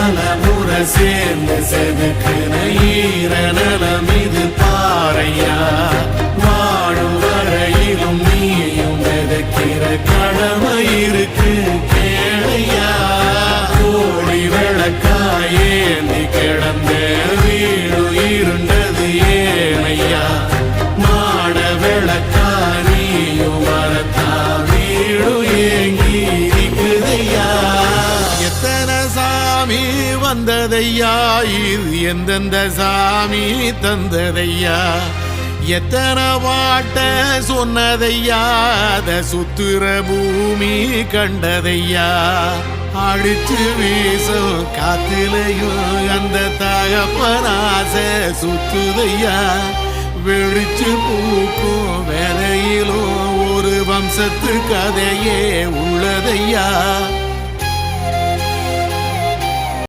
பல முறை சேர்ந்து செதுக்குன ஈர நலம் இது பாறையா வாழும் வரையிலும் நீயும் விதைக்கிற கடமை இருக்கு கேளையா கோடி விளக்காயேந்தி கிடந்த வீடு இருண்டது ஏனையா மாட விளக்கா நீயும் வரத்தா வீடு ஏங்கி இருக்குதையா எத்தனை சாமி வந்ததையா இது எந்தெந்த சாமி தந்ததையா எத்தனை பாட்ட சொன்னதையா அத சுத்துற பூமி கண்டதையா அடிச்சு வீசும் காத்திலையும் அந்த தகப்பனாச சுத்துதையா வெளிச்சு பூக்கும் வேலையிலும் ஒரு வம்சத்து கதையே உள்ளதையா